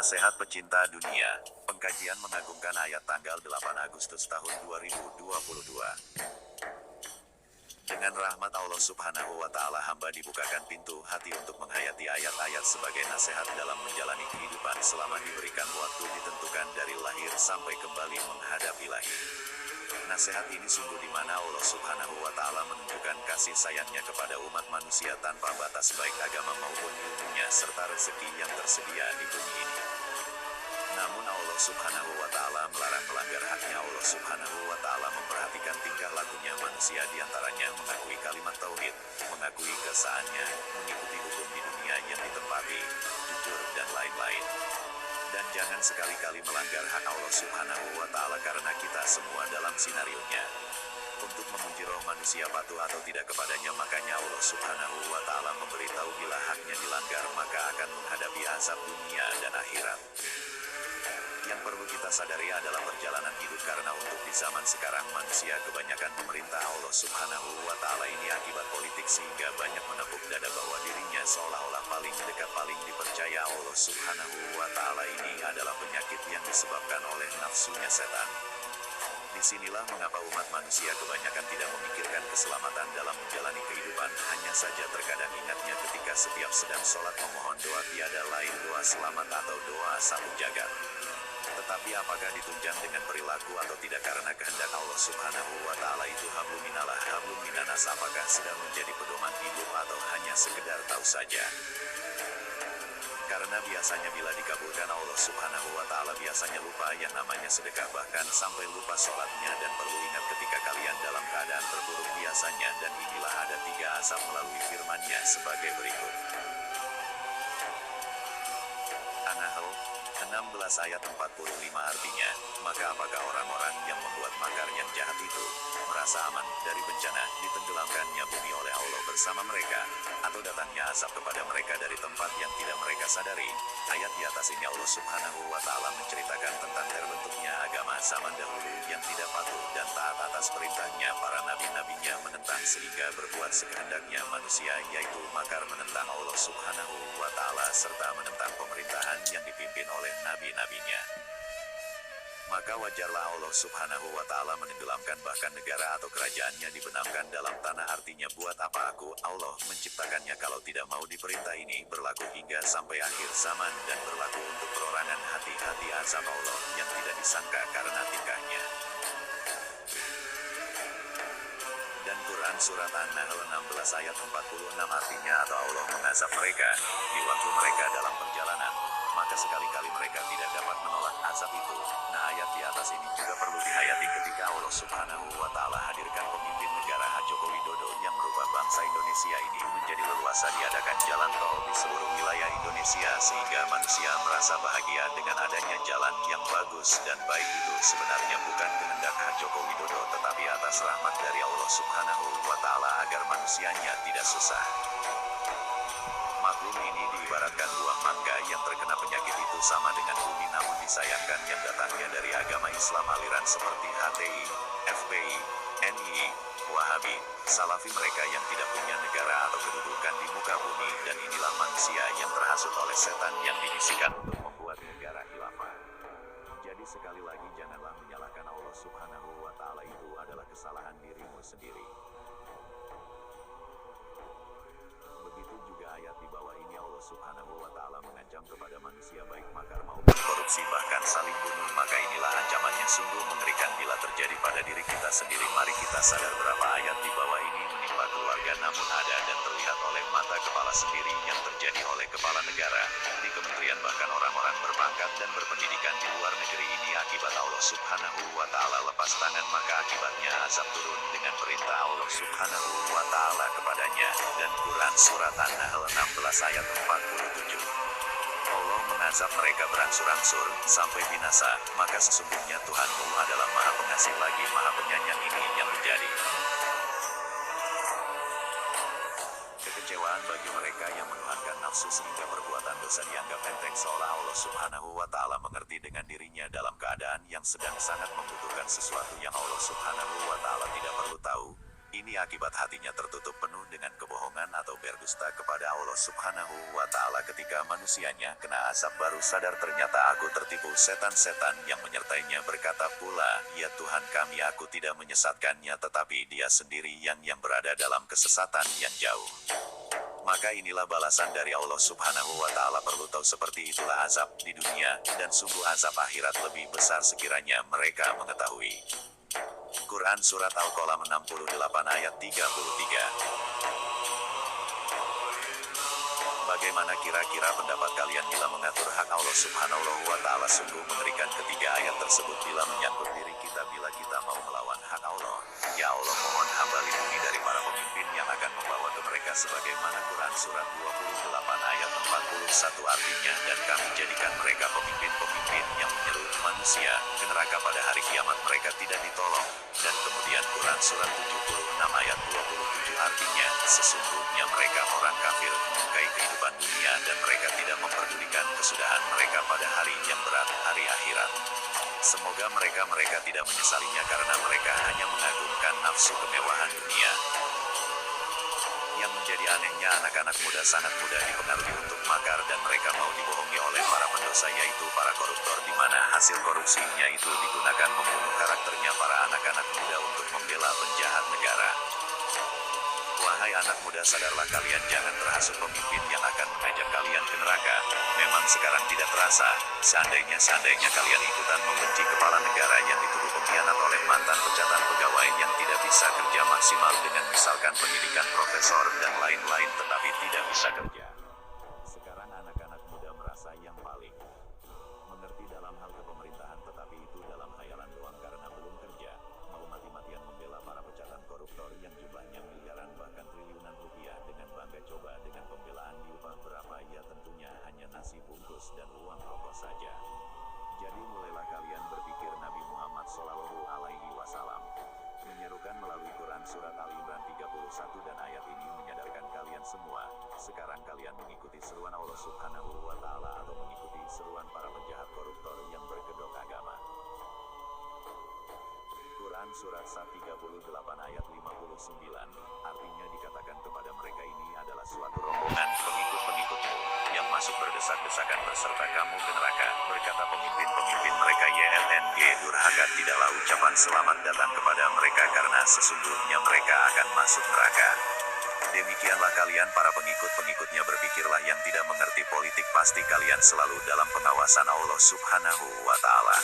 Nasihat pecinta dunia, pengkajian mengagumkan ayat tanggal 8 Agustus tahun 2022. Dengan rahmat Allah Subhanahu wa Ta'ala, hamba dibukakan pintu hati untuk menghayati ayat-ayat sebagai nasihat dalam menjalani kehidupan selama diberikan waktu ditentukan dari lahir sampai kembali menghadap Ilahi. Nasihat ini sungguh di mana Allah Subhanahu wa Ta'ala menunjukkan kasih sayangnya kepada umat manusia tanpa batas baik agama maupun ilmunya serta rezeki yang tersedia di bumi ini. Namun Allah Subhanahu wa Ta'ala melarang melanggar haknya. Allah Subhanahu wa Ta'ala memperhatikan tingkah lakunya manusia, diantaranya mengakui kalimat tauhid, mengakui keesaannya, mengikuti hukum di dunia yang ditempati, jujur dan lain-lain. Dan jangan sekali-kali melanggar hak Allah Subhanahu wa Ta'ala karena kita semua dalam sinarionya. Untuk menguji roh manusia patuh atau tidak kepadanya, makanya Allah Subhanahu wa Ta'ala memberitahu bila haknya dilanggar maka akan menghadapi azab dunia dan akhirat. Yang perlu kita sadari adalah perjalanan hidup, karena untuk di zaman sekarang manusia kebanyakan memerintah Allah Subhanahu wa Ta'ala ini akibat politik, sehingga banyak menepuk dada bahwa dirinya seolah-olah paling dekat, paling dipercaya. Allah Subhanahu wa Ta'ala ini adalah penyakit yang disebabkan oleh nafsunya setan. Disinilah mengapa umat manusia kebanyakan tidak memikirkan keselamatan dalam menjalani kehidupan. Hanya saja terkadang ingatnya ketika setiap sedang sholat memohon doa, tiada lain doa selamat atau doa satu jagat. Tetapi apakah ditunjang dengan perilaku atau tidak? Karena kehendak Allah Subhanahu wa Ta'ala itu hablum minallah hablum minanas. Apakah sedang menjadi pedoman hidup atau hanya sekedar tahu saja? Karena biasanya bila dikabulkan Allah Subhanahu wa Ta'ala biasanya lupa yang namanya sedekah, bahkan sampai lupa sholatnya. Dan perlu ingat ketika kalian dalam keadaan terburuk biasanya, dan inilah ada 3 azab melalui firman-Nya sebagai berikut. An-Nahl 16 ayat 45 artinya, maka apakah orang-orang yang membuat makar yang jahat itu merasa aman dari bencana ditenggelamkannya bumi oleh Allah bersama mereka, atau datangnya azab kepada mereka dari tempat yang tidak mereka sadari? Ayat di atas ini Allah Subhanahu wa Ta'ala menceritakan tentang terbentuknya agama zaman dahulu yang tidak patuh dan taat atas perintahnya para nabi-nabinya, menentang sehingga berbuat sekehendaknya manusia, yaitu makar menentang Allah Subhanahu wa Ta'ala serta menentang pemerintahan yang dipimpin oleh nabi-nabinya. Maka wajarlah Allah Subhanahu wa Ta'ala menenggelamkan bahkan negara atau kerajaannya dibenamkan dalam tanah. Artinya, buat apa aku, Allah, menciptakannya kalau tidak mau diperintah ini berlaku hingga sampai akhir zaman, dan berlaku untuk perorangan hati-hati azab Allah yang tidak disangka karena tingkahnya. Dan Quran Surat An-Nahl 16 ayat 46 artinya, atau Allah mengazab mereka di waktu mereka dalam perjalanan, maka sekali-kali mereka tidak dapat menolak azab itu. Nah, ayat di atas ini juga perlu dihayati ketika Allah Subhanahu wa Ta'ala hadirkan pemimpin negara Joko Widodo yang merubah bangsa Indonesia ini menjadi leluasa, diadakan jalan tol di seluruh wilayah Indonesia sehingga manusia merasa bahagia dengan adanya jalan yang bagus dan baik. Itu sebenarnya bukan kehendak Joko Widodo, tetapi atas rahmat dari Allah Subhanahu wa Ta'ala agar manusianya tidak susah. Maklum, ini diibaratkan buah mangga yang terkena penyakit itu sama dengan bumi, namun disayangkan yang datangnya dari agama Islam, aliran seperti HTI, FPI, NII, Wahabi, Salafi, mereka yang tidak punya negara atau kedudukan di muka bumi. Dan inilah manusia yang terhasut oleh setan yang dibisikan untuk membuat negara khilafah. Jadi sekali lagi, janganlah menyalahkan Allah Subhanahu wa Ta'ala, itu adalah kesalahan dirimu sendiri. Begitu juga ayat di bawah ini, Allah Subhanahu wa Ta'ala mengancam kepada manusia baik makar maupun korupsi, bahkan saling bunuh. Maka inilah ancamannya sungguh mengerikan bila terjadi pada diri kita sendiri. Mari kita sadar berapa ayat di bawah ini menimpa keluarga, namun ada dan terlihat oleh mata kepala sendiri yang terjadi oleh kepala negara, di kementerian, bahkan orang-orang berpangkat dan berpendidikan di luar negeri. Ini akibat Allah Subhanahu wa Ta'ala lepas tangan, maka akibatnya azab turun dengan perintah Allah Subhanahu wa Ta'ala kepadanya. Dan Quran Surat An-Nahl 16 ayat 47. Allah mengazab mereka berangsur-angsur sampai binasa, maka sesungguhnya Tuhanmu adalah Maha Pengasih lagi Maha Penyayang. Ini yang menjadi kekecewaan bagi mereka yang menuhankan nafsu sehingga perbuatan dosa dianggap enteng, seolah Allah Subhanahu wa Ta'ala mengerti dengan dirinya dalam keadaan yang sedang sangat membutuhkan sesuatu yang Allah Subhanahu wa Ta'ala tidak perlu tahu. Ini akibat hatinya tertutup penuh dengan kebohongan atau berdusta kepada Allah Subhanahu wa Ta'ala. Ketika manusianya kena azab baru sadar ternyata aku tertipu setan-setan yang menyertainya, berkata pula, ya Tuhan kami, aku tidak menyesatkannya tetapi dia sendiri yang berada dalam kesesatan yang jauh. Maka inilah balasan dari Allah Subhanahu wa Ta'ala. Perlu tahu seperti itulah azab di dunia, dan sungguh azab akhirat lebih besar sekiranya mereka mengetahui. Quran Surat Al-Qalam 68 ayat 33. Bagaimana kira-kira pendapat kalian bila mengatur hak Allah Subhanahu wa Ta'ala? Sungguh mengerikan ketiga ayat tersebut bila menyangkut diri kita. Bila kita mau melawan hak Allah, ya Allah, mohon hamba lindungi dari para pemimpin yang akan membawa ke mereka sebagaimana Quran Surat 28 ayat 41 artinya, dan kami jadikan mereka pemimpin-pemimpin yang menyeluruh manusia ke neraka pada hari kiamat, mereka tidak ditolong. Dan kemudian Quran Surat 76 ayat 27 artinya, sesungguhnya mereka orang kafir menyukai kehidupan dunia dan mereka tidak memperdulikan kesudahan mereka pada hari yang berat, hari akhirat. Semoga mereka tidak menyesalinya karena mereka hanya mengagungkan nafsu kemewahan dunia. Yang menjadi anehnya, anak-anak muda sangat mudah dipengaruhi untuk makar dan mereka mau dibohongi oleh para pendosa, yaitu para koruptor, di mana hasil korupsinya itu digunakan membunuh karakternya para anak-anak muda untuk membela penjahat negara. Wahai anak muda, sadarlah kalian jangan terhasut pemimpin yang akan mengajak kalian ke neraka. Memang sekarang tidak terasa, seandainya kalian ikutan membenci kepala negara yang dituduh pengkhianat oleh mantan pejabat pegawai yang tidak bisa kerja maksimal dengan misalkan pendidikan profesor dan lain-lain tetapi tidak bisa kerja. Sekarang anak-anak muda merasa yang paling mengerti dalam hal kepemerintahan, tetapi itu dalam khayalan doang karena belum kerja. Mau mati-matian membela para pejabat koruptor yang jumlahnya miliaran bahkan triliunan rupiah dengan bangga. Coba dengan pembelaan diupah berapa? Ya tentunya hanya nasi bungkus dan uang rokok saja. Jadi mulailah kalian berpikir. Nabi Muhammad SAW menyerukan melalui Quran Surat Al-Imran 31 dan ayat ini menyadarkan kalian semua, sekarang kalian mengikuti seruan Allah Subhanahu wa Ta'ala atau mengikuti seruan para penjahat koruptor yang berkedok agama. Quran Surat 38 ayat 59, artinya dikatakan kepada mereka, ini adalah suatu rombongan pengikut-pengikutmu yang masuk berdesak-desakan berserta kamu ke neraka. Berkata pemimpin-pemimpin mereka, YLNG, durhaka tidaklah ucapan selamat datang kepada mereka karena sesungguhnya mereka akan masuk neraka. Demikianlah kalian para pengikut-pengikutnya, berpikirlah yang tidak mengerti politik, pasti kalian selalu dalam pengawasan Allah Subhanahu wa Ta'ala.